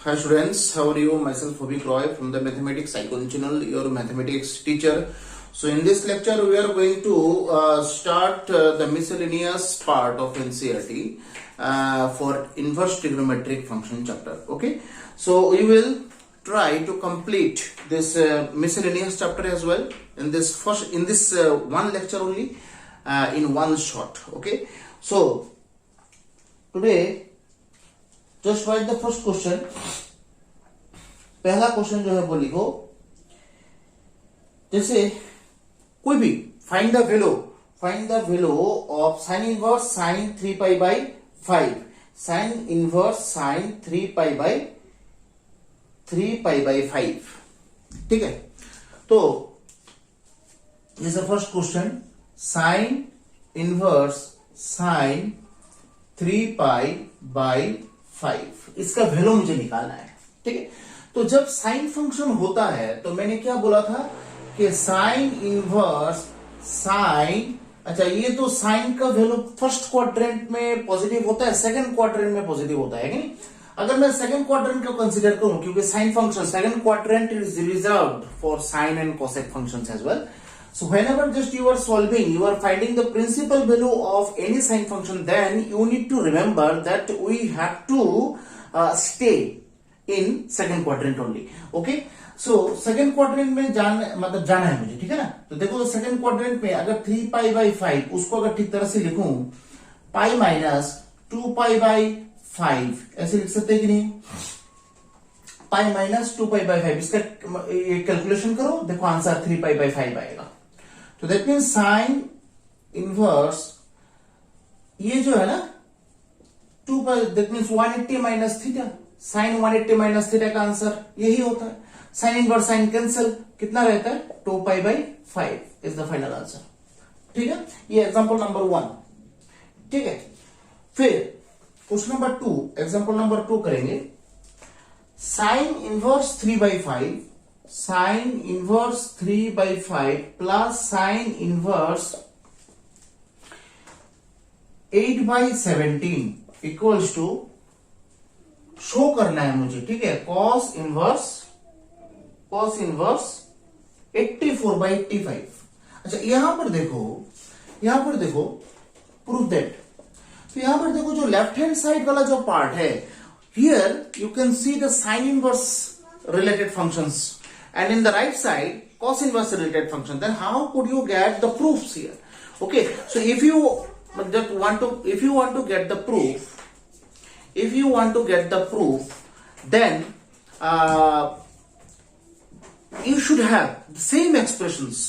Hi students, how are you? Myself Vivek Roy from the Mathematics Psychology channel, your mathematics teacher. So in this lecture we are going to start the miscellaneous part of NCERT for inverse trigonometric function chapter. Okay, so we will try to complete this miscellaneous chapter as well in this one lecture only in one shot. Okay, so today just write the first question. पहला question जो है वो लिखो, जैसे कोई भी find the value of sine inverse sine 3 pi by 5, sine inverse sine 3 pi by 5. ठीक है, तो this is first question. Sine inverse sine 3 pi by 5, इसका वैल्यू मुझे निकालना है. ठीक है, तो जब साइन फंक्शन होता है तो मैंने क्या बोला था कि साइन इनवर्स साइन, अच्छा ये तो साइन का वैल्यू फर्स्ट क्वाड्रेंट में पॉजिटिव होता है, सेकंड क्वाड्रेंट में पॉजिटिव होता है कि नहीं. अगर मैं सेकंड क्वाड्रेंट को कंसीडर करूं, क्योंकि sine function second quadrant is reserved for sine and cosec functions as well. So whenever just you are solving, you are finding the principal value of any sine function, then you need to remember that we have to stay in second quadrant only. Okay, so second quadrant में जाना है मुझे. ठीक है ना, तो देखो second quadrant में अगर 3 पाई बाई 5 उसको अगर ठीक तरह से लिखूं, पाई माइनस 2 पाई बाई 5 ऐसे लिख सकते हैं कि नहीं. पाई माइनस 2 पाई बाई 5, इसका कैलकुलेशन करो, देखो आंसर 3 पाई बाई 5 आएगा. तो दैट मीन्स साइन इनवर्स ये जो है ना 2 pi, that means 180 minus theta, sine 180 minus theta का आंसर यही होता है. साइन इनवर्स साइन कैंसिल, कितना रहता है 2 pi by 5 is the final answer. ठीक है, ये एग्जांपल नंबर 1. ठीक है, फिर क्वेश्चन नंबर 2, एग्जांपल नंबर 2 करेंगे. Sine inverse 3 by 5, sine inverse 3 by 5 plus sine inverse 8 by 17 equals to, show करना है मुझे. ठीक है, कॉस इनवर्स 84 बाई 85. अच्छा यहां पर देखो प्रूफ दैट. तो यहां पर देखो जो लेफ्ट हैंड साइड वाला जो पार्ट है, here you can see the sine inverse related functions and in the right side cos inverse related function. Then how could you get the proofs here? Okay, so if you want to get the proof, then you should have the same expressions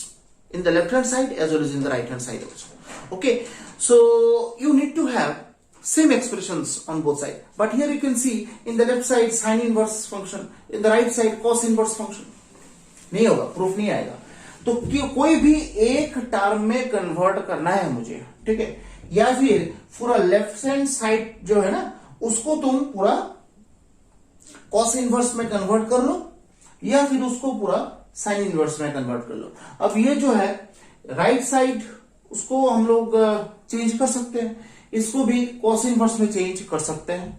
in the left hand side as well as in the right hand side also. Okay, so you need to have same expressions on both sides. But here you can see in the left side sin inverse function, in the right side cos inverse function. नहीं होगा, proof नहीं आएगा. तो कोई भी एक term में convert करना है मुझे. ठीक है, या फिर पूरा लेफ्ट हैंड साइड जो है ना उसको तुम पूरा कॉस इनवर्स में कन्वर्ट कर लो, या फिर उसको पूरा साइन इनवर्स में कन्वर्ट कर लो. अब ये जो है राइट साइड, उसको हम लोग चेंज कर सकते हैं, इसको भी कॉस इनवर्स में चेंज कर सकते हैं,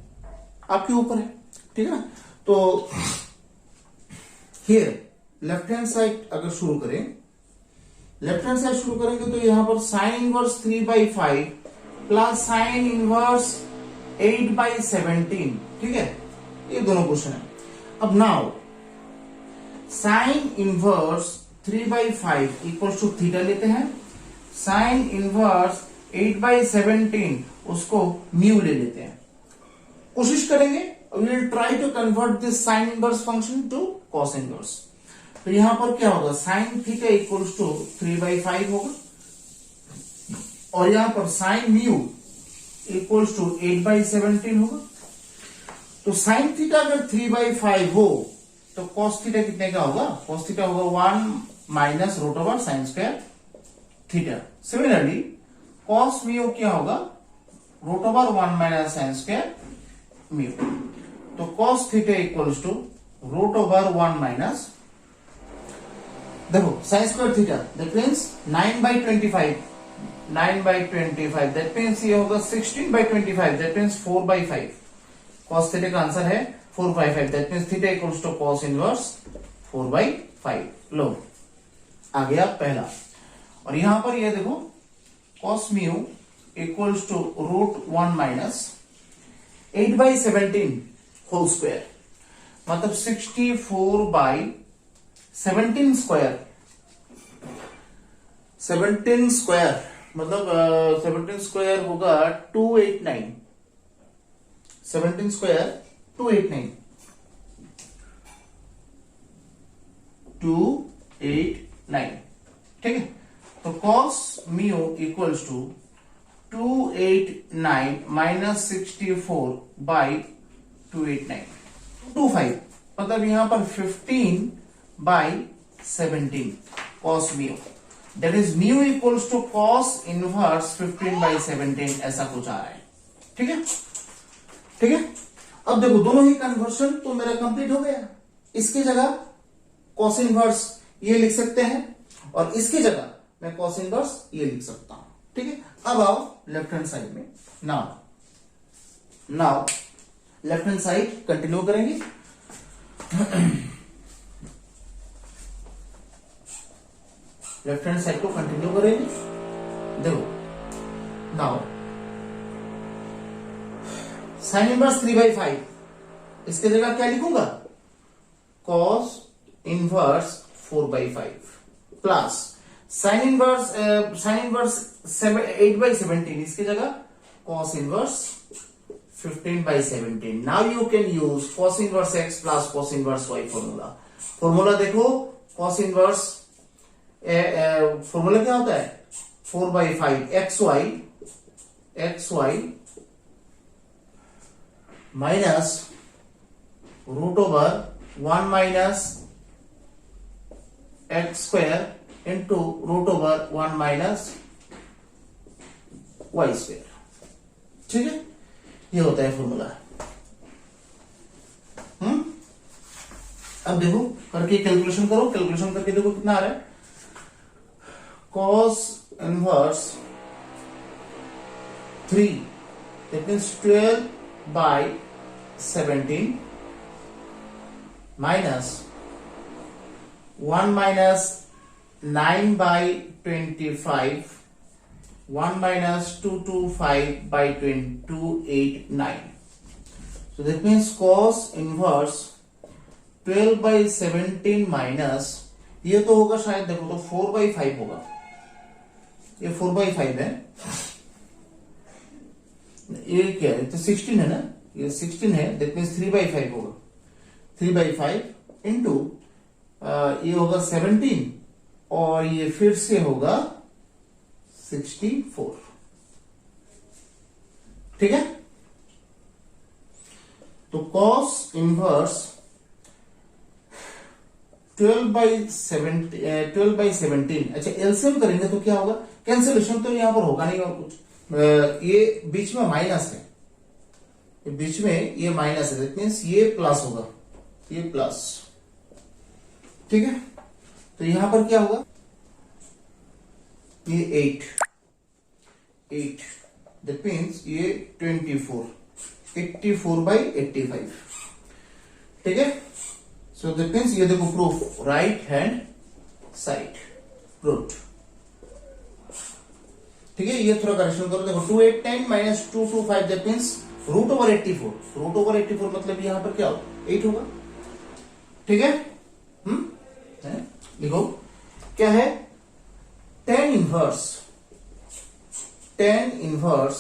आपके ऊपर है. ठीक है ना, तो हियर लेफ्ट हैंड साइड अगर शुरू करेंगे तो यहां पर sine inverse 3 by 5 plus sine inverse 8 by 17. ठीक है, ये दोनों क्वेश्चन है. अब now sine inverse 3 by 5 equal to theta लेते हैं, साइन इनवर्स 8 बाई 17 उसको म्यू ले लेते हैं. कोशिश करेंगे, we will try to convert this sine inverse function to cos inverse. तो यहां पर क्या होगा, sine theta equals to 3 by 5 होगा, और यहां पर sine mu equals to 8 by 17 होगा. तो साइन थीटा अगर 3 बाई 5 हो तो कॉस थीटा कितने का होगा, कॉस थीटा होगा 1 minus root over sine square theta. Similarly cos mu क्या होगा, root over 1 minus sine square mu. तो cos theta equals to root over 1 minus, देखो sine square theta that means 9 by 25, that means ये होगा 16 by 25, that means 4 by 5. Cos theta का answer है 4/5, that means theta equals to cos inverse 4/5। लो आ गया पहला। और यहां पर ये देखो cos mu equals to √1 minus 8/17 whole square, मतलब 64/17 स्क्वायर। 17 स्क्वायर मतलब 17 स्क्वायर होगा 289। 17 स्क्वायर 289 ठीक है। तो cos mu equals to 289 minus 64/289 25, मतलब यहां पर 15/17 cos mu, that is mu equals to cos inverse 15/17, ऐसा कुछ आ रहा है। ठीक है, ठीक है। अब देखो दोनों ही कन्वर्शन तो मेरा कंप्लीट हो गया। इसकी जगह cos इनवर्स ये लिख सकते हैं और इसकी जगह मैं cos इनवर्स ये लिख सकता हूं। ठीक है, अब आओ लेफ्ट हैंड साइड में। Now left hand side continue करेंगे। लेफ्ट हैंड साइड को कंटिन्यू करेंगे। देखो नाउ साइन इनवर्स 3/5, इसके जगह क्या लिखूंगा? cos inverse 4/5 plus sine inverse 8/17, इसकी जगह cos inverse 15/17। Now you can use cos inverse x plus cos inverse y formula. Formula देखो, cos इनवर्स फॉर्मूला क्या होता है? 4/5 xy minus √1 minus x square into √1 minus y square. ठीक है, ये होता है फॉर्मूला। अब देखो करके कैलकुलेशन करो, कैलकुलेशन करके देखो कितना आ रहा है। cos inverse 3, that means 12/17 minus 1 minus 9/25, 1 minus 225/289। So that means cos inverse 12/17 minus ये तो होगा शायद, देखो तो 4/5 होगा, ये 4/5 है, ये क्या है? तो 16 है ना, ये 16 है, दैट मीन्स 3/5 होगा। 3/5 इंटू ये होगा 17 और ये फिर से होगा 64। ठीक है, तो cos इनवर्स 12/17, अच्छा एलसीएम करेंगे तो क्या होगा? कैंसिलेशन तो यहां पर होगा नहीं और कुछ, ये बीच में माइनस है, बीच में ये माइनस है, दैट मीन्स ये प्लस होगा, ये प्लस। ठीक है, तो यहां पर क्या होगा? ये 8, दैट मीन्स ये 24, 84/85। ठीक है, सो दैट मीन्स ये देखो proof, right hand side proof. ठीक है, ये थोड़ा करेक्शन करो। देखो 289 माइनस 225, दैट मीन्स √84। √84 मतलब यहां पर क्या होगा? 8 होगा। ठीक है, लिखो क्या है? tan इनवर्स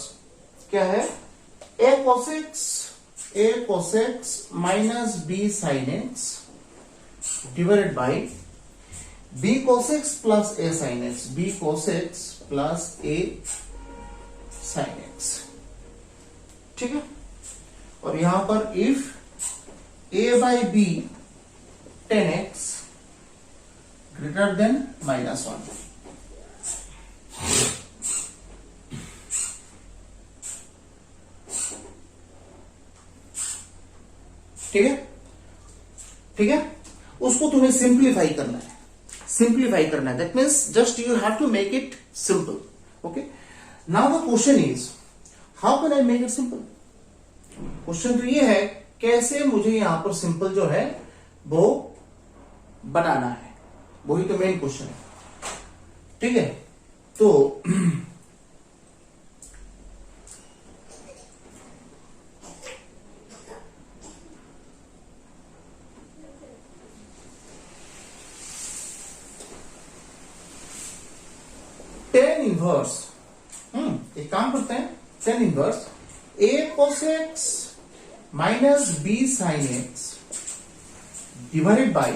क्या है? a cos x minus b sin x divided by b cos x plus a sin x, b cos x plus a sin x। ठीक है, और यहां पर if a/b tan x greater than -1। ठीक है, ठीक है, उसको तुम्हें सिंप्लीफाई करना है, that means just you have to make it simple. Okay, now the question is how can I make it simple? Question तो ये है कैसे मुझे यहां पर सिंपल जो है वो बनाना है, वही तो मेन क्वेश्चन है। ठीक है, तो टेन इनवर्स, एक काम करते हैं, tan inverse a cos x minus b sin x divided by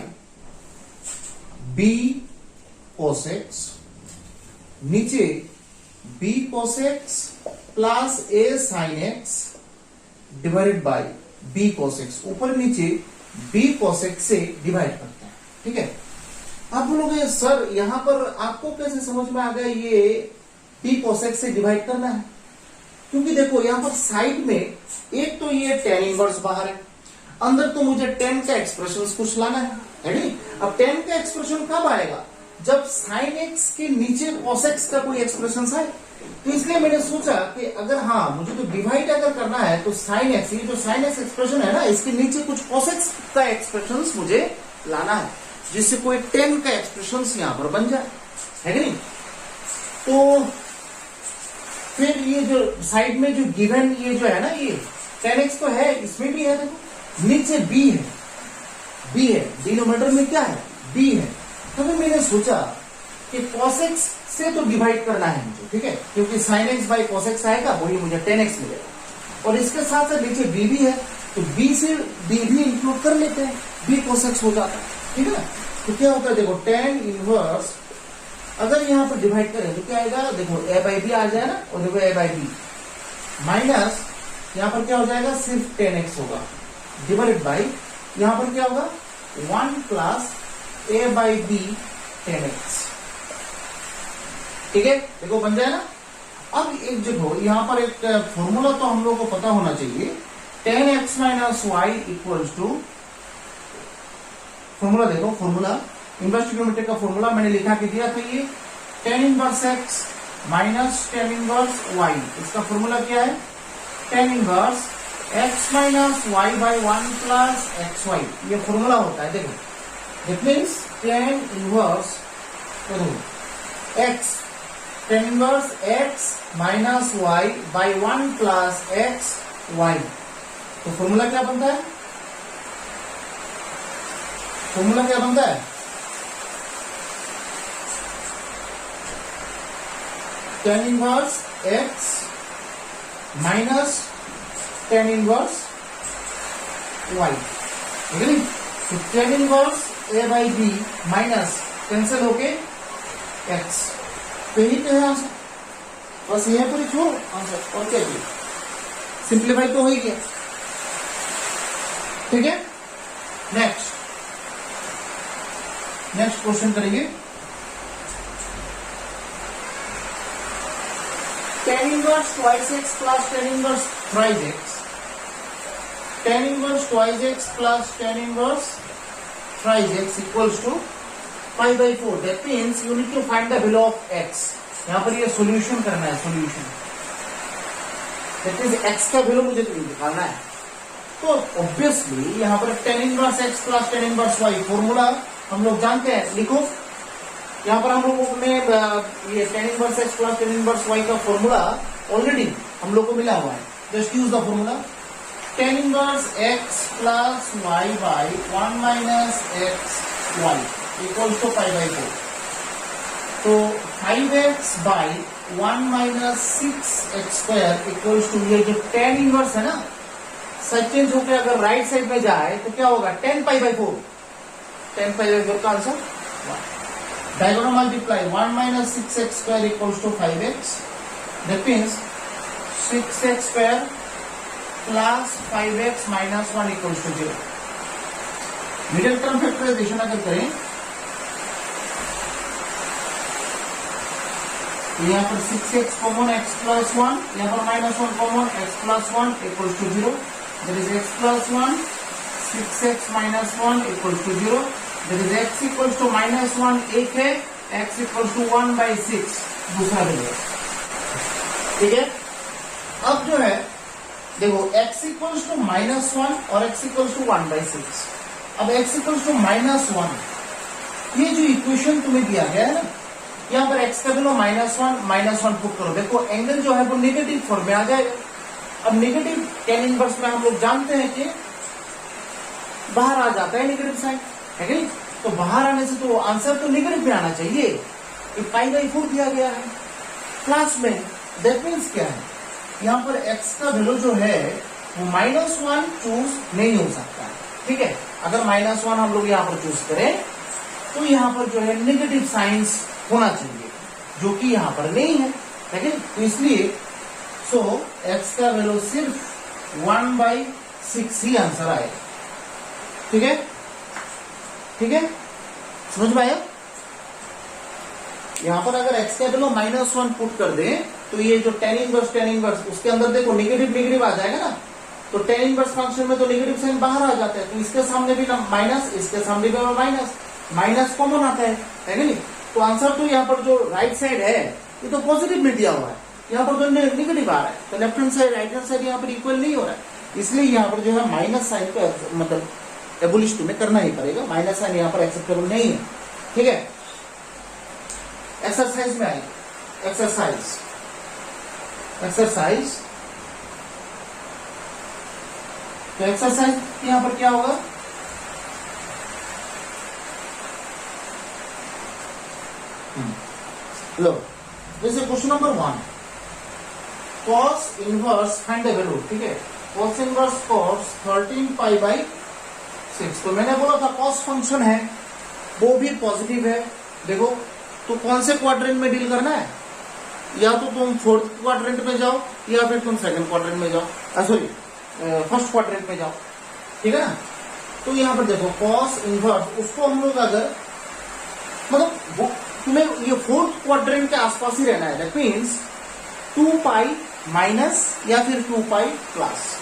b cos x, नीचे b cos x plus a sin x divided by b cos x, ऊपर नीचे b cos x से divide करते हैं। ठीक है, आप बोलोगे सर यहां पर आपको कैसे समझ में आ गया ये b cos x से डिवाइड करना है? क्योंकि देखो यहां पर साइड में एक तो ये टेन इनवर्स बाहर है, अंदर तो मुझे टेन का एक्सप्रेशन कुछ लाना है नहीं? अब टेन का एक्सप्रेशन कब आएगा? जब साइन एक्स के नीचे cos x का कोई एक्सप्रेशन आए। तो इसलिए मैंने सोचा कि अगर हाँ मुझे तो डिवाइड अगर करना है तो साइन एक्स, ये जो साइन एक्स एक्सप्रेशन है ना, इसके नीचे कुछ cos x का एक्सप्रेशन मुझे लाना है, जिससे कोई टेन का एक्सप्रेशन यहां पर बन जाए, है कि नहीं? तो फिर ये जो साइड में जो गिवन ये जो है ना, ये टेन एक्स तो है, इसमें भी है, देखो नीचे b है, डिनोमिनेटर में क्या है? b है। तो फिर मैंने सोचा कि cos x से तो डिवाइड करना है मुझे, ठीक है, क्योंकि sin x by cos x आएगा, वही मुझे 10x मिलेगा, और इसके साथ साथ नीचे b भी है, तो b से b भी इंक्लूड कर लेते हैं, b cos x हो जाता है। ठीक है ना? तो क्या होता है, देखो tan इनवर्स अगर यहां पर डिवाइड करें तो क्या आएगा, देखो a बाई बी आ जाए ना, और देखो a बाई बी माइनस यहां पर क्या हो जाएगा, सिर्फ 10x होगा, डिवाइडेड बाई यहां पर क्या होगा 1 plus a by B 10x। ठीक है, देखो बन जाए ना। अब एक देखो यहां पर एक फॉर्मूला तो हम लोग को पता होना चाहिए, 10x minus y equals to, formula देखो, फॉर्मूला इनवर्स ट्रिग्नोमेट्री का फॉर्मूला मैंने लिखा के दिया था, ये tan inverse x minus tan inverse y, इसका फॉर्मूला क्या है, tan inverse x minus y by 1 plus x y, ये फॉर्मूला होता है। देखो that means tan inverse x, tan inverse x minus y by 1 plus x y, तो formula क्या बनता है, फॉर्मूला क्या बनता है, tan inverse x minus tan inverse y, ठीक है नहीं? तो tan inverse a by b minus cancel होके x, तो यही तो है आंसर, बस यहीं पर ही छोड़ो आंसर, और क्या चाहिए, सिंप्लीफाई तो हो ही गया। ठीक है, नेक्स्ट क्वेश्चन करेंगे, tan inverse twice x plus tan inverse thrice x, tan inverse twice x plus tan inverse thrice x equals to pi by 4। That means you need to find the value of x। यहां पर ये solution करना है, solution, that means x का value मुझे निकालना है। तो ऑब्वियसली यहां पर tan inverse x plus tan inverse y formula हम लोग जानते हैं, लिखो यहां पर हम लोगों ने ये tan inverse x plus tan inverse y का फॉर्मूला ऑलरेडी हम लोग को मिला हुआ है, just use the formula, tan inverse x plus y by 1 minus x y equals to pi by 4। तो 5x by 1 minus 6x square equals to, ये जो tan इनवर्स है ना, साइड चेंज होकर अगर राइट साइड में जाए तो क्या होगा, 10 पाई बाई 4, 10 पाई बाई 4 का answer 1। Diagonal multiply 1 minus 6x square equals to 5x, that means 6x square plus 5x minus 1 equals to 0। Middle term factorization अगर करें तो यहाँ पर 6x कॉमन x प्लस 1, यहाँ पर minus 1 common x plus 1 equals to 0, that is x plus 1, 6x minus 1 equals to 0, that is x equals to minus 1 एक है, x equals to 1 by 6 दूसरा वैल्यू। ठीक है, अब जो है देखो x इक्वल्स टू -1 और x इक्वल्स टू 1/6। अब x इक्वल्स टू -1, ये जो इक्वेशन तुम्हें दिया गया है ना, यहाँ पर x का वैल्यू -1 पुट करो। देखो एंगल जो है वो नेगेटिव फॉर्म में आ जाएगा। अब नेगेटिव tan इनवर्स में हम लोग जानते हैं कि बाहर आ जाता है नेगेटिव साइन, है कि नहीं? तो बाहर आने से तो आंसर तो नेगेटिव में आना चाहिए। ये π/4 दिया गया है क्लास में। दैट मीन्स क्या है, यहाँ पर x का वैल्यू जो है वो -1 चूज नहीं हो सकता है। ठीक है, अगर -1 हम लोग यहाँ पर चूज करें तो यहाँ पर जो है नेगेटिव साइंस होना चाहिए, जो कि यहाँ पर नहीं है, ठीक है? तो इसलिए x का वैल्यू सिर्फ 1/6 ही आंसर आएगा। ठीक है, ठीक है, समझ में आया? यहाँ पर अगर x का वैल्यू -1 पुट कर दे तो ये जो tan इनवर्स उसके अंदर देखो नेगेटिव आ जाएगा ना। तो tan इनवर्स फंक्शन में तो नेगेटिव साइन बाहर आ जाता है, तो इसके सामने भी माइनस, इसके सामने भी माइनस कॉमन आता है कि नहीं? तो आंसर तो यहाँ पर जो राइट साइड है ये तो पॉजिटिव में दिया हुआ है, यहाँ पर तो नेगेटिव आ रहा है। तो left hand side right hand side यहाँ पर इक्वल नहीं हो रहा है, इसलिए यहाँ पर जो है माइनस साइन का मतलब एबोलिश तुम्हें करना ही पड़ेगा। माइनस साइन यहाँ पर एक्सेप्टेबल नहीं है। ठीक है, एक्सरसाइज में आएगी। एक्सरसाइज तो एक्सरसाइज यहाँ पर क्या होगा, लो जैसे question number 1, cos inverse find the value. ठीक है, cos इनवर्स cos 13π/6। तो मैंने बोला था cos फंक्शन है वो भी पॉजिटिव है। देखो तो कौन से क्वाड्रेंट में डील करना है, या तो तुम फोर्थ क्वाड्रेंट में जाओ या फिर तुम सेकंड क्वाड्रेंट में जाओ, सॉरी फर्स्ट क्वाड्रेंट में जाओ। ठीक है ना? तो यहाँ पर देखो cos इनवर्स, उसको हम लोग अगर मतलब तुम्हें ये फोर्थ क्वाड्रेंट के आसपास ही रहना है। दैट मीन्स 2π माइनस या फिर 2π प्लस।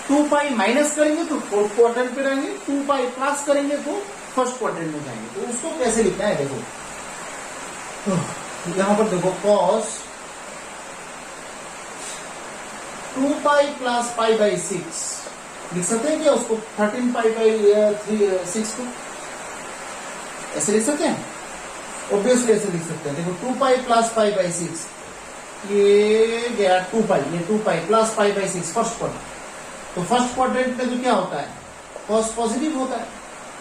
2π माइनस करेंगे तो फोर्थ क्वाड्रेंट पे रहेंगे, 2π प्लस करेंगे तो फर्स्ट क्वाड्रेंट में जाएंगे। तो उसको कैसे लिखना है, देखो यहां पर देखो cos 2π प्लस π/6 लिख सकते हैं क्या उसको? 13π/6 को ऐसे लिख सकते हैं, ऑब्वियसली ऐसे लिख सकते हैं। देखो 2π प्लस π/6, ये गया 2π, ये 2π प्लस π/6 फर्स्ट क्वाड्रेंट। तो फर्स्ट क्वाड्रेंट में तो क्या होता है, cos पॉजिटिव होता है,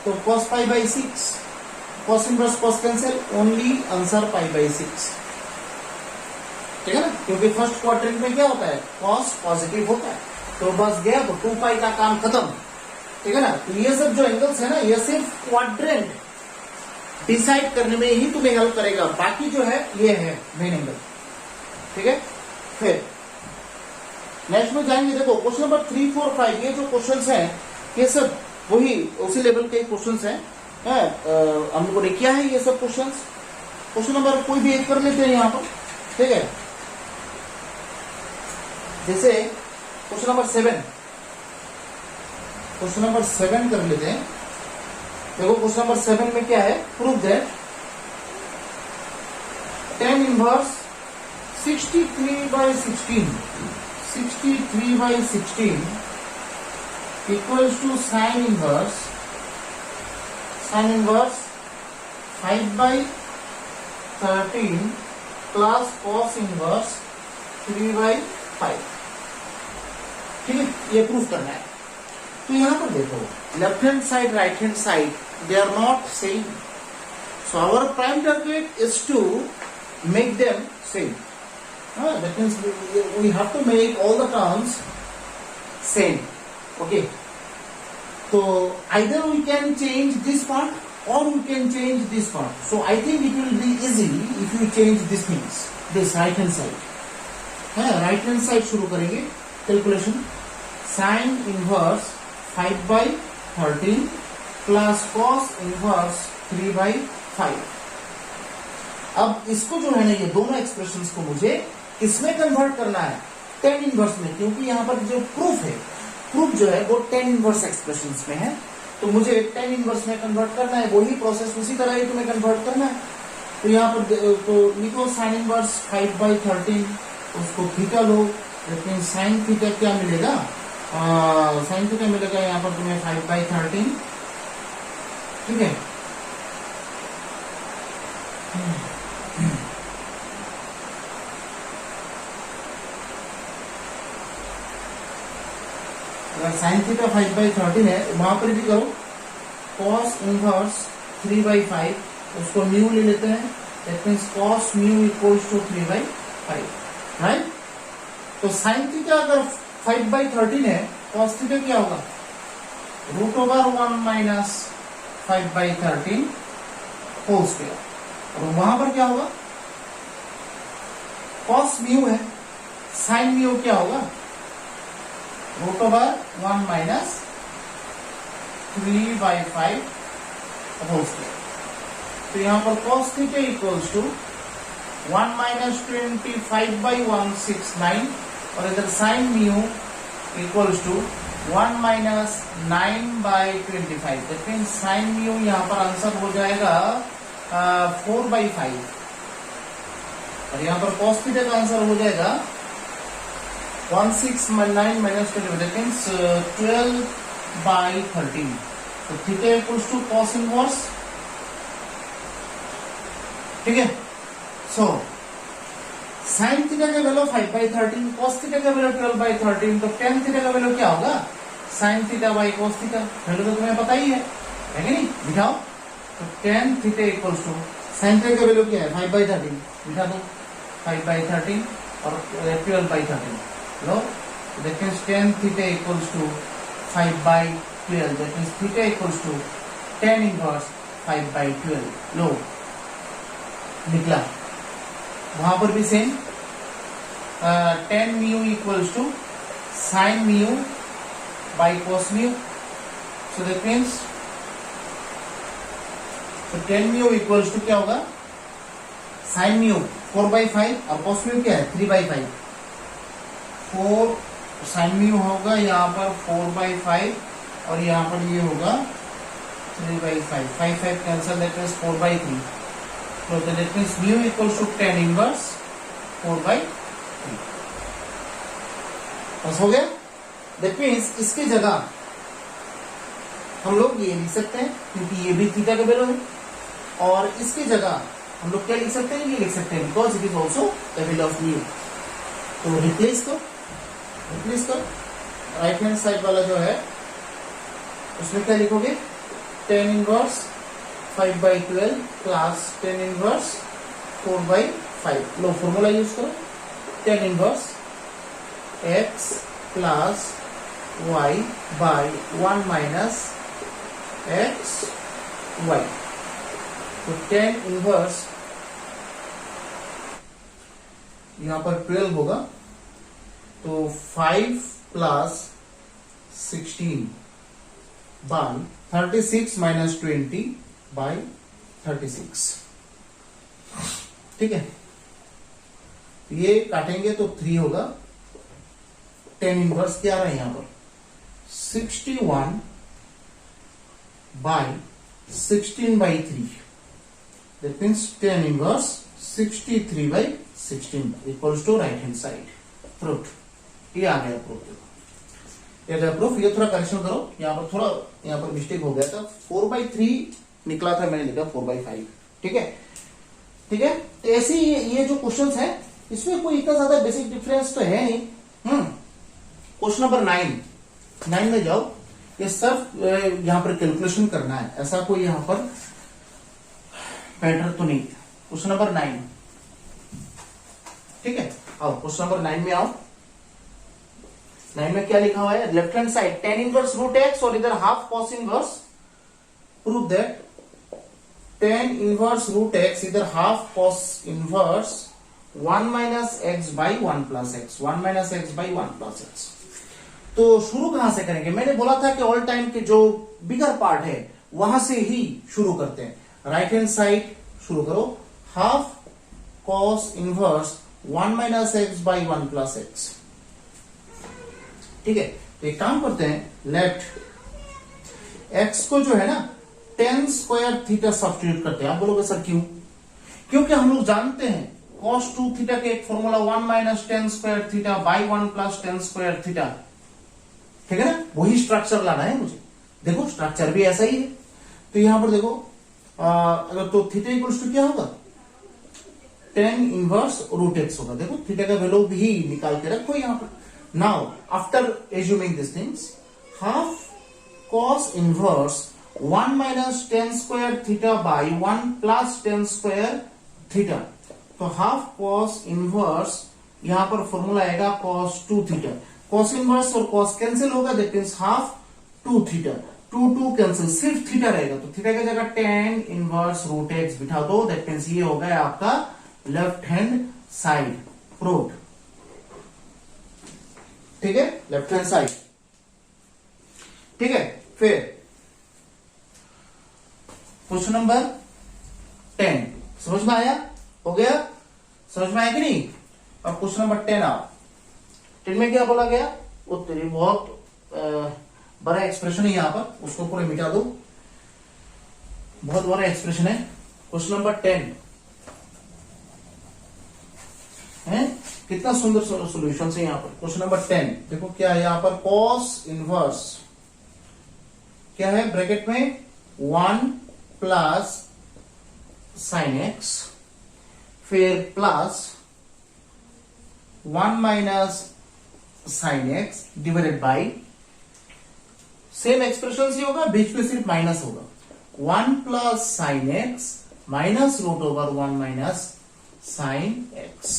तो cos π/6, cos inverse cos cancel, only answer π/6। ठीक है ना? क्योंकि फर्स्ट क्वाड्रेंट में क्या होता है, cos पॉजिटिव होता है, तो बस गया, तो 2π का काम खत्म। ठीक है ना? तो ये सब जो एंगल्स है ना, ये सिर्फ क्वाड्रेंट डिसाइड करने में ही तुम्हें हेल्प करेगा, बाकी जो है ये है मेन एंगल। ठीक है, फिर नेक्स्ट में जाएंगे। देखो क्वेश्चन नंबर 3, 4, 5 ये जो क्वेश्चंस हैं ये सब वही उसी लेवल के क्वेश्चंस हैं। हम लोगों ने किया है ये सब क्वेश्चंस। क्वेश्चन नंबर कोई भी एक कर लेते हैं यहाँ पर। ठीक है, जैसे क्वेश्चन नंबर 7, क्वेश्चन नंबर 7 कर लेते हैं। देखो क्वेश्चन नंबर 7 में क्या है, prove that tan inverse 63/16 equals to sine inverse 5/13 plus cos inverse 3/5। ठीक है, ये प्रूफ करना है। तो यहां पर देखो left hand side right hand side they are not same, so our prime target is to make them same. That means we have to make all the terms same. Okay, तो either we can change this part or we can change this part. So I think it will be easy if you change these things. This right hand side, right hand side शुरू करेंगे calculation. Sign inverse 5/13 plus cos inverse 3/5। अब इसको जो है ना, ये दोनों expressions को मुझे इसमें कन्वर्ट करना है tan इनवर्स में, क्योंकि यहाँ पर जो प्रूफ है, प्रूफ जो है वो tan इनवर्स एक्सप्रेशंस में है, तो मुझे tan इनवर्स में कन्वर्ट करना है। वही प्रोसेस उसी तरह ही तुम्हें कन्वर्ट करना है। तो यहाँ पर तो लिखो साइन इनवर्स 5/13, उसको थीटा लो, लेकिन साइन थीटा क्या मिलेगा, साइन थीटा मिलेगा यहाँ पर तुम्हें 5/13, ठीक है। अगर साइन थीटा 5/13 है, वहां पर भी करो cos इनवर्स 3/5, उसको म्यू ले लेते हैं, that means cos mu equals to 3/5, right. तो साइन थीटा अगर 5/13 है, cos थीटा क्या होगा, √1 माइनस 5/13 होल स्क्वायर। और वहां पर क्या होगा, cos म्यू है, साइन म्यू क्या होगा, √1 माइनस 3/5 होल स्क्वायर। तो यहां पर cos theta equals to 1 minus 25/169, और इधर sine mu equals to 1 minus 9/25। That means sine mu यहां पर आंसर हो जाएगा 4/5, और यहां पर cos थीटा का आंसर हो जाएगा 169 माइनस 25, दैट मीन्स 12/13। तो theta equals to cos inverse, ठीक है। सो साइन थीटा का वैल्यू 5/13, cos थीटा का वैल्यू 12/13, तो tan थीटा का वैल्यू क्या होगा, sine theta by cos theta. Value तो तुम्हें पता ही है कि नहीं, दिखाओ। तो tan theta equals to sine theta का वैल्यू क्या है, 5/13, दिखा दो, 5/13 और 12/13 लो। That means tan theta equals to 5/12, that means theta equals to tan inverse 5/12 लो, निकला। वहां पर भी same, tan mu equals to sine mu by cos mu, so that means tan mu equals to क्या होगा, साइन म्यू 4/5 और cos mu क्या है 3/5। 4 साइन म्यू होगा यहाँ पर 4/5, और यहाँ पर ये होगा 3/5, 5 कैंसल, दैट मीन्स 4/3। तो that means mu equals to tan inverse 4/3। बस हो गया। दैट मीन्स इसकी जगह हम लोग ये लिख सकते हैं, क्योंकि ये भी थीटा का वैल्यू है, और इसकी जगह हम लोग क्या लिख सकते हैं, ये लिख सकते हैं, because it is also the value of mu. तो रिप्लेस करो, राइट हैंड साइड वाला जो है उसमें क्या लिखोगे, tan inverse 5/12 plus tan inverse 4/5। लो फॉर्मूला यूज करो, tan inverse x plus y by 1 minus x y। तो tan इनवर्स यहां पर 12 होगा, तो 5 प्लस 16 बाई 36 माइनस 20 बाई 36, ठीक है। ये काटेंगे तो 3 होगा। tan इनवर्स क्या आ रहा है यहां पर 61 by 16/3, that means tan inverse 63/16 equals to right hand side. Proof, ये आ गया प्रूफ। ये गया प्रूफ। ये थोड़ा करेक्शन करो, यहाँ पर थोड़ा यहाँ पर मिस्टेक हो गया था, 4/3 निकला था, मैंने लिखा 4/5, ठीक है, ठीक है। तो ऐसे ही ये जो क्वेश्चंस हैं, इसमें कोई इतना ज्यादा बेसिक डिफरेंस तो है नहीं। क्वेश्चन नंबर 9 में जाओ, ये सिर्फ यहाँ पर कैलकुलेशन करना है, ऐसा कोई यहाँ पर पैटर्न तो नहीं। क्वेश्चन नंबर 9, ठीक है। आओ क्वेश्चन नंबर 9 में आओ। 9 में क्या लिखा हुआ है, left hand side tan inverse √x और इधर half cos inverse. Prove that tan inverse √x इधर half cos inverse 1 minus x by 1 plus x, 1 minus x by 1 plus x. तो शुरू कहां से करेंगे, मैंने बोला था कि ऑल टाइम के जो बिगर पार्ट है वहां से ही शुरू करते हैं। राइट हैंड साइड शुरू करो, half cos inverse 1 minus x by 1 plus x, ठीक है। तो एक काम करते हैं, लेट x को जो है ना tan स्क्वायर थीटा सब्स्टिट्यूट करते हैं। आप बोलोगे सर क्यों, क्योंकि हम लोग जानते हैं cos 2 थीटा के एक formula 1 minus tan square theta by 1 plus tan square theta, ठीक है ना, वही स्ट्रक्चर लाना है मुझे। देखो स्ट्रक्चर भी ऐसा ही है, तो यहां पर देखो अगर तो थीटा इक्वल्स टू क्या होगा, tan इनवर्स रूट एक्स होगा। देखो थीटा का वैल्यू भी निकाल के रखो यहां पर। Now after assuming this things, half cos inverse 1 minus ten square theta by 1 plus ten square theta, तो हाफ cos इनवर्स यहां पर फॉर्मूला आएगा cos 2 थीटा। cos इनवर्स और cos कैंसिल होगा, that means half 2 theta, 2 cancel, सिर्फ theta रहेगा, तो theta की जगह tan इनवर्स रूट एक्स बिठा दो, दैट मींस ये हो गया आपका लेफ्ट हैंड साइड प्रूव्ड। ठीक है, लेफ्ट हैंड साइड। ठीक है, फिर क्वेश्चन नंबर 10 समझ में आया, हो गया, समझ में आया कि नहीं। अब क्वेश्चन नंबर 10 आओ। 10 में क्या बोला गया, वो तेरी बहुत बड़ा एक्सप्रेशन है यहां पर, उसको पूरे मिटा दो, बहुत बड़ा एक्सप्रेशन है। क्वेश्चन नंबर 10 है, कितना सुंदर सॉल्यूशन है यहां पर। क्वेश्चन नंबर 10 देखो क्या है यहां पर, cos इनवर्स क्या है ब्रैकेट में 1 प्लस साइन एक्स, फिर plus 1 minus sine x divided by, same expression से होगा, बीच में सिर्फ माइनस होगा, 1 plus sine x minus root over 1 minus sine x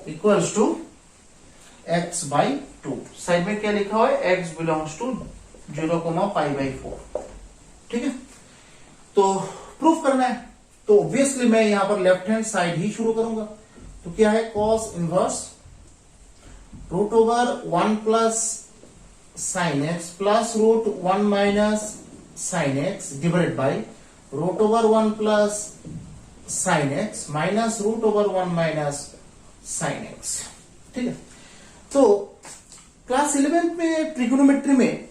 equals to x by 2। Side में क्या लिखा हुआ है, x बिलोंग्स टू 0,π/4। ठीक है, तो प्रूफ करना है, तो ऑब्वियसली मैं यहां पर लेफ्ट हैंड साइड ही शुरू करूंगा। तो क्या है, cos inverse root over 1 plus sine x plus root 1 minus sine x divided by root over 1 plus sine x minus root over 1 minus sine x. ठीक है, तो क्लास 11 में ट्रिगोनोमेट्री में,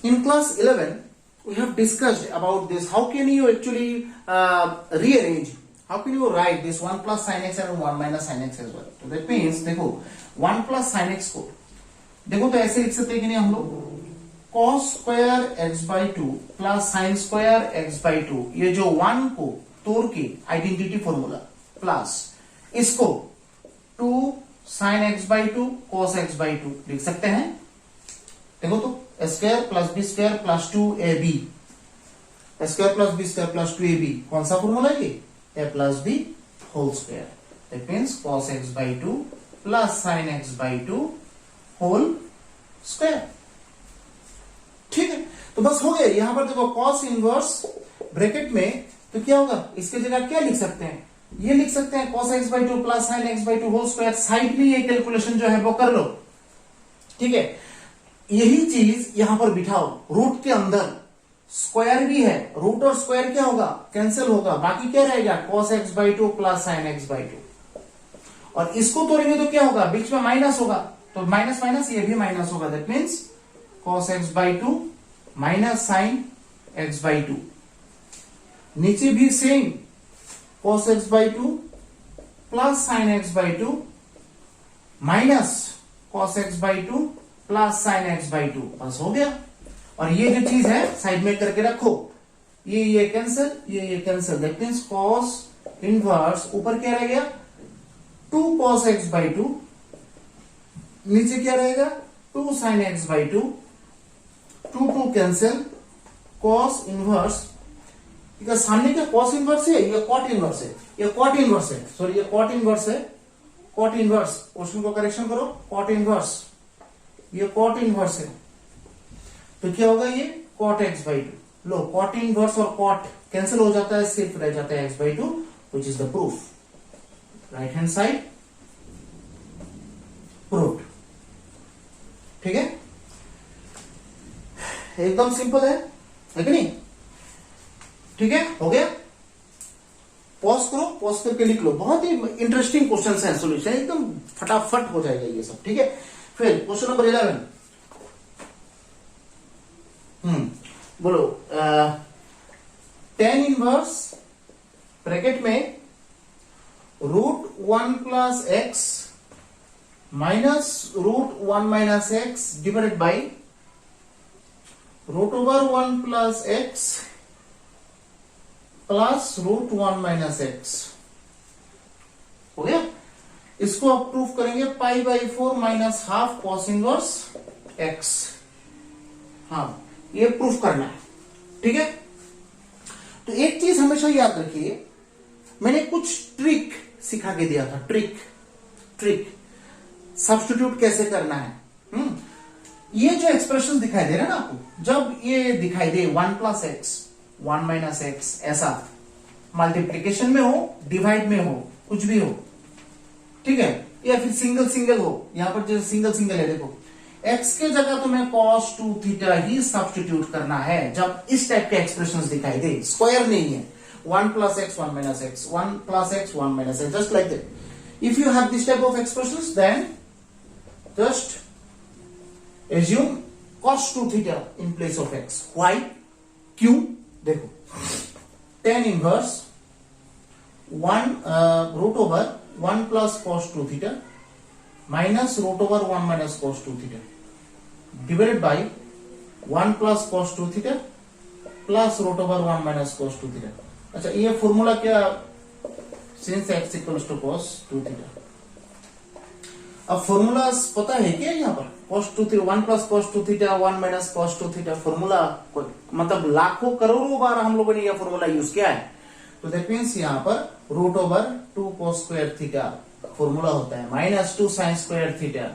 in class 11 we have discussed about this, how can you actually rearrange, how can you write this 1 plus sin x and 1 minus sin x as well। तो that means देखो 1 plus sin x को देखो तो ऐसे लिख सकते हैं कि नहीं हम लोग, cos square x by 2 plus sine square x by 2, ये जो 1 को तोड़ के आइडेंटिटी फॉर्मूला प्लस इसको 2 sine x by 2 cos x by 2 लिख सकते हैं। देखो तो a square plus b square plus 2ab, a square plus b square plus 2ab, कौन सा फॉर्मूला है ये, a plus b whole square, that means cos x by 2 plus sine x by 2 whole square. ठीक है, तो बस हो गया। यहां पर देखो cos इनवर्स ब्रैकेट में, तो क्या होगा, इसके जगह क्या लिख सकते हैं, ये लिख सकते हैं cos x by 2 plus sine x by 2 whole square. Side में ये कैलकुलेशन जो है वो कर लो। ठीक है, यही चीज यहां पर बिठाओ, रूट के अंदर स्क्वायर भी है, रूट और स्क्वायर क्या होगा, कैंसिल होगा, बाकी क्या रहेगा cos x by 2 plus sine x by 2, और इसको तोड़ेंगे तो क्या होगा, बीच में माइनस होगा, तो माइनस माइनस ये भी माइनस होगा, that means cos x by 2 minus sine x by 2। नीचे भी same cos x by 2 plus sine x by 2 minus cos x by 2 plus sine x by 2, बस हो गया। और ये जो चीज है साइड में करके रखो, ये कैंसिल, ये cancel, that means cos inverse ऊपर क्या रह गया 2 cos x बाई 2, नीचे क्या रहेगा 2 sine x by 2, 2 cancel, cos inverse, सामने क्या cos इनवर्स है, ये cot इनवर्स है, ये cot इनवर्स है, सॉरी ये cot इनवर्स है, cot इनवर्स, क्वेश्चन को करेक्शन करो, cot इनवर्स, ये cot इनवर्स है, तो क्या होगा ये cot x by 2। Low cot inverse और cot कैंसिल हो जाता है, सिर्फ रह जाता है x by 2, which is the proof, right hand side proved. ठीक है, एकदम सिंपल है कि नहीं। ठीक है, हो गया, पॉज करो, पॉज करके लिख लो, बहुत ही इंटरेस्टिंग क्वेश्चन है, सॉल्यूशन एकदम फटाफट हो जाएगा ये सब। ठीक है, फिर क्वेश्चन नंबर 11 बोलो, tan इनवर्स ब्रैकेट में root 1 plus x minus root 1 minus x divided by root over 1 plus x plus root 1 minus x. हो गया। इसको आप प्रूफ करेंगे pi by 4 minus half cos inverse x. हाँ, ये प्रूफ करना है, ठीक है। तो एक चीज हमेशा याद रखिए, मैंने कुछ ट्रिक सिखा के दिया था, ट्रिक सब्स्टिट्यूट कैसे करना है। ये जो एक्सप्रेशन दिखाई दे रहा है ना आपको, जब ये दिखाई दे 1 प्लस एक्स 1 माइनस एक्स, ऐसा मल्टीप्लीकेशन में हो, डिवाइड में हो, कुछ भी हो, ठीक है, या फिर सिंगल हो, यहां पर जो सिंगल है देखो, एक्स के जगह तुम्हें cos 2 थीटा ही सब्स्टिट्यूट करना है जब इस टाइप के एक्सप्रेशंस दिखाई दे, स्क्वायर नहीं है। 1 plus x 1 minus x, 1 plus x 1 minus x, just like that. If you have this type of expressions then just assume cos 2 theta in place of x. Why? क्यों? देखो, tan inverse 1 root over 1 plus cos 2 theta minus root over 1 minus cos 2 theta divided by 1 plus cos 2 theta plus root over 1 minus cos 2 theta। अच्छा, ये formula क्या, since x equals to cos 2 theta। अब formula पता है क्या यहाँ पर, cos 2 theta 1 plus cos 2 theta 1 minus cos 2 theta, formula मतलब लाखों करोड़ों बार हम लोगों ने यह फॉर्मूला यूज किया है। तो दैट मीन्स यहाँ पर root over 2 cos square theta formula होता है, माइनस 2 sin स्क्वायर थीटा,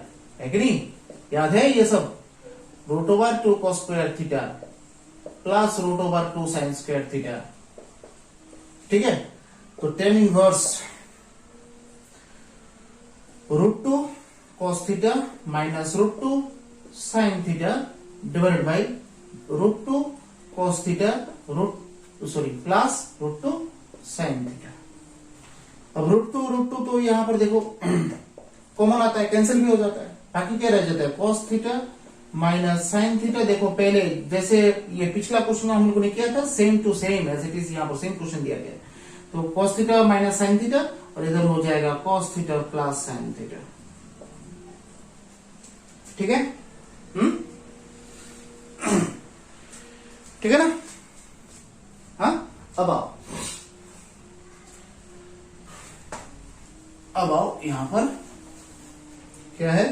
है कि नहीं, याद है ये सब, root over 2 cos square theta plus root over 2 sin square theta, ठीक है। तो tan inverse root 2 cos theta minus root 2 sin theta divided by root 2 cos theta plus root 2 sin theta. अब रूट टू तो यहां पर देखो common आता है, कैंसिल भी हो जाता है, बाकी क्या रह जाता है, cos theta minus sin theta. देखो पहले जैसे ये पिछला क्वेश्चन हम लोगों ने किया था, same to same as it is, यहाँ पर सेम क्वेश्चन दिया गया है। तो cos theta minus sin theta और इधर हो जाएगा cos theta plus sin theta, ठीक है। ठीक है ना। हाँ, अब आओ यहां पर क्या है,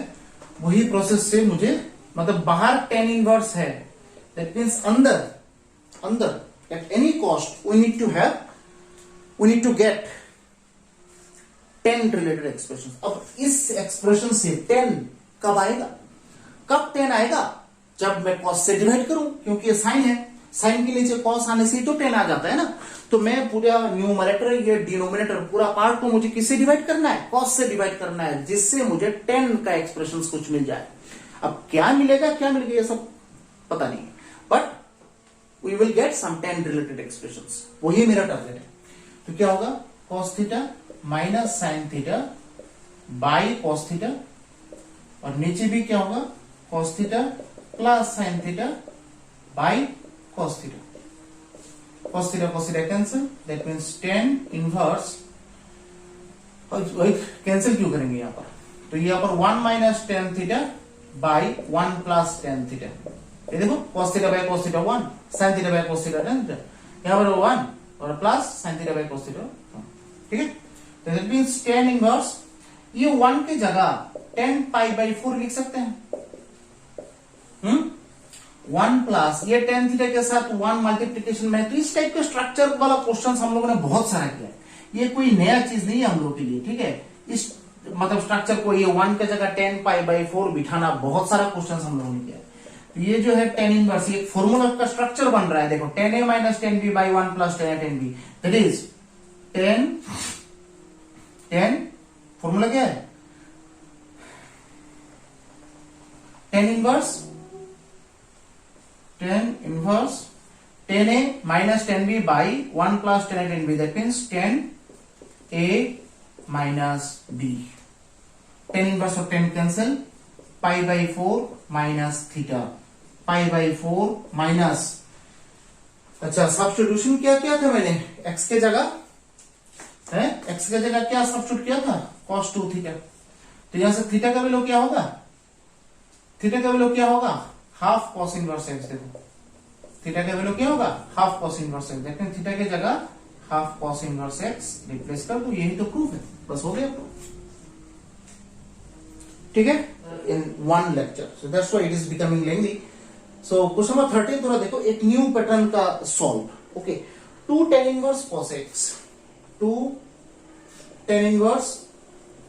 वही प्रोसेस से मुझे, मतलब बाहर tan इनवर्स है, दैट मीन्स अंदर at any cost we need to get tan related expression. अब इस एक्सप्रेशन से tan कब आएगा, कब tan आएगा, जब मैं cos से डिवाइड करूं, क्योंकि ये साइन है, साइन के नीचे cos आने से तो tan आ जाता है ना। तो मैं पूरा न्यूमरेटर या डिनोमिनेटर पूरा पार्ट को मुझे किससे डिवाइड करना है, cos से डिवाइड करना है, जिससे मुझे tan का एक्सप्रेशन कुछ मिल जाए। अब क्या मिलेगा ये सब पता नहीं, but we will get some tan related expressions, वही मेरा टारगेट है। तो क्या होगा, cos theta minus sin theta by cos theta, और नीचे भी क्या होगा, cos theta plus sin theta by cos theta. cos theta cancel, that means tan inverse, cancel क्यों करेंगे यहाँ पर, तो यहाँ पर 1 minus tan theta by 1 plus tan theta. ये देखो cos theta by cos theta 1, sin theta by cos theta tan theta, यहाँ पर 1 और plus sin theta by cos theta, ठीक है। तो दैट मीन्स tan इनवर्स, ये 1 की जगह tan पाई बाई 4 लिख सकते हैं। 1 प्लस ये tan थीटा के साथ 1 मल्टीप्लीकेशन में, तो इस टाइप के स्ट्रक्चर वाला क्वेश्चन हम लोगों ने बहुत सारा किया है, ये कोई नया चीज नहीं है हम लोग के लिए, ठीक है। इस मतलब स्ट्रक्चर को, ये 1 के जगह tan पाई बाई 4 बिठाना, बहुत सारा क्वेश्चन हम लोगों ने किया है। तो ये जो है tan इनवर्स, ये फॉर्मूला का स्ट्रक्चर बन रहा है, देखो tan a minus tan b by 1 plus tan a tan b, that is tan formula क्या है, tan inverse tan a minus tan b by 1 plus tan a tan b, that means tan a minus b। tan inverse और tan cancel, pi by 4 minus theta, pi by 4 minus, अच्छा substitution क्या किया था मैंने, x के जगह है, x के जगह क्या सब्स्टिट्यूट किया था, cos 2 थीटा, तो यहां से थीटा का वैल्यू क्या होगा, थीटा का वैल्यू क्या होगा, हाफ कॉस इनवर्स एक्स। देखो थीटा का वैल्यू क्या होगा, हाफ कॉस इनवर्स एक्स। देखते हैं थीटा की जगह half cos inverse x replace कर दो, यही तो प्रूफ है, बस हो गया। ठीक है, in one lecture, so that's why it is becoming lengthy. So question number 13 थोड़ा देखो, एक न्यू पैटर्न का solve. Okay, 2 tan inverse cos x, 2 tan inverse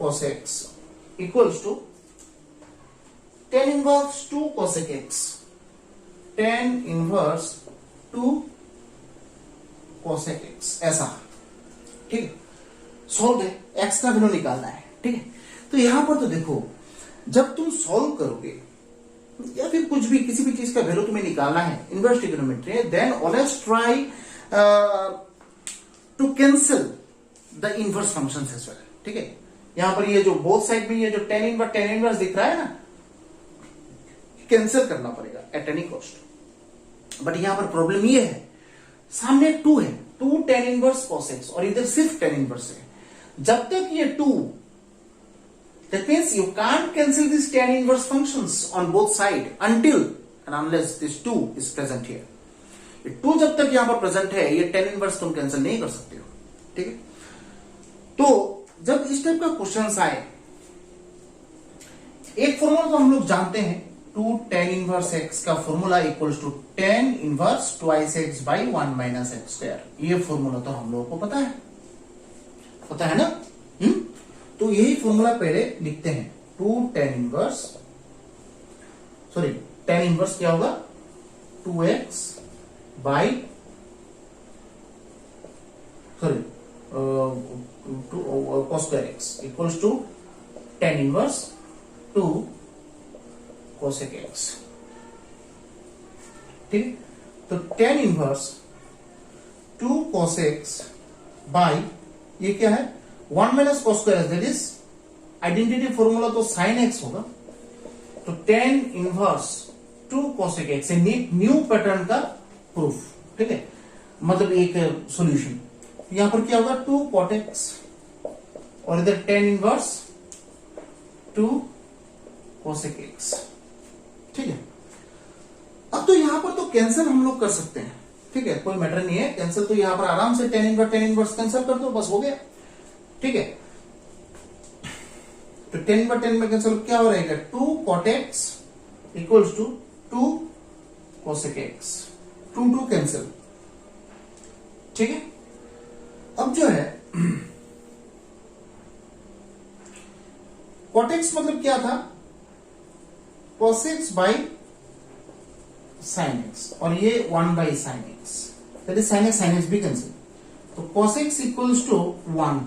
cos x equals to tan inverse 2 cosec x, tan inverse 2 cosec x, ऐसा। ठीक है, solve है, x का value निकालना है। ठीक है, तो यहां पर तो देखो, जब तुम सॉल्व करोगे या फिर कुछ भी किसी भी चीज का वैल्यू तुम्हें निकालना है inverse trigonometry, then always try to cancel the inverse functions as well. ठीक है, यहां पर ये जो बोथ साइड में ये जो tan इनवर्स दिख रहा है ना, कैंसिल करना पड़ेगा एट एनी कॉस्ट। बट यहां पर प्रॉब्लम ये है, सामने 2 है, 2 tan इनवर्स cos x और इधर सिर्फ tan इनवर्स है। जब तक ये 2, that means you can't cancel these tan inverse functions on both side until and unless this 2 is present here. ये 2 जब तक यहां पर प्रेजेंट है, ये tan inverse तुम कैंसिल नहीं कर सकते हो। ठीक है, तो जब इस टाइप का क्वेश्चन आए, एक फॉर्मूला तो हम लोग जानते हैं, 2 tan इनवर्स x का formula equals to tan inverse twice x by 1 minus x square. ये फॉर्मूला तो हम लोगों को पता है ना। तो यही फॉर्मूला पहले लिखते हैं, 2 tan inverse, sorry tan inverse क्या होगा, 2x by, sorry cos square x equals to tan inverse 2 cosec x। ठीक, तो tan inverse 2 cos x by, ये क्या है, 1 minus cos square, that is identity formula तो sin x होगा। तो tan inverse 2 cosec x, new pattern का proof. ठीक है, मतलब एक सॉल्यूशन। यहां पर क्या होगा, 2 cot x और इधर tan इनवर्स 2 cosec x। ठीक है, अब तो यहां पर तो कैंसिल हम लोग कर सकते हैं। ठीक है, कोई मैटर नहीं है, कैंसिल तो यहां पर आराम से tan इनवर्स कैंसिल कर दो, बस हो गया। ठीक है, तो 10/10 में कैंसिल क्या हो रहेगा, 2 cot x equals to 2 cosec x, 2 cancel. ठीक है, अब जो है cot x मतलब क्या था, cos x by sin x, और ये 1 by sin x, that is sin x भी कैंसिल। तो cos x इक्वल्स टू 1।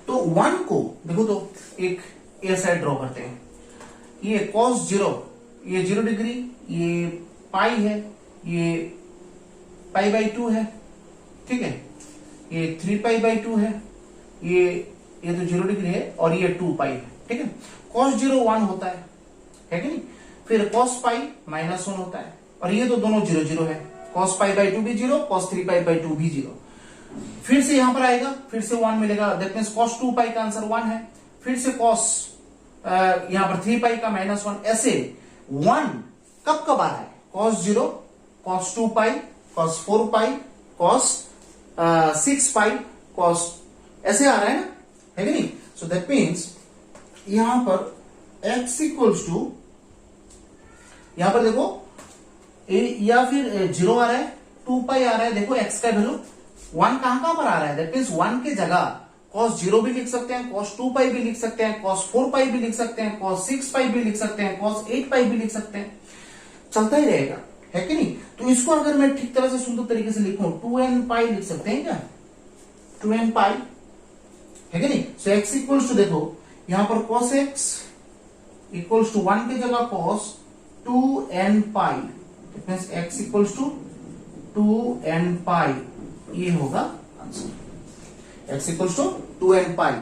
तो 1 को देखो, तो एक ए साइड ड्रॉ करते हैं, ये cos 0, ये 0 डिग्री, ये पाई है, ये पाई बाई 2 है। ठीक है, ये 3 पाई बाई 2 है, ये तो 0 डिग्री है और ये 2 पाई है। ठीक है, cos 0 1 होता है कि नहीं, फिर cos पाई माइनस 1 होता है, और ये तो दोनों 0 0 है, cos पाई बाई 2 भी 0, cos 3 पाई बाई 2 भी 0। फिर से यहां पर आएगा, फिर से 1 मिलेगा, दैट मींस cos 2 पाई का आंसर 1 है। फिर से cos यहां पर 3 पाई का माइनस 1, ऐसे 1 कब कब आ रहा है, cos 0, cos 2 पाई, cos 4 पाई, cos 6 पाई, cos, ऐसे आ रहा है ना, है कि नहीं। सो दैट मीन्स यहां पर x इक्वल्स टू, यहां पर देखो या फिर 0 आ रहा है, 2 पाई आ रहा है। देखो x का वैल्यू 1 कहां पर आ रहा है, दैट मीन्स 1 की जगह cos 0 भी लिख सकते हैं, cos 2 पाई भी लिख सकते हैं, cos 4 पाई भी लिख सकते हैं, cos 6 पाई भी लिख सकते हैं, cos 8 पाई भी लिख सकते हैं, चलता ही रहेगा, है कि नहीं। तो इसको अगर मैं ठीक तरह से सुंदर तरीके से लिखूं, 2n पाई लिख सकते हैं क्या, 2n पाई, है कि नहीं। सो x इक्वल्स टू, देखो यहां पर cos x इक्वल्स टू 1 की जगह cos 2n pi, means x equals to 2n pi, ये होगा answer, x equals to 2n pi.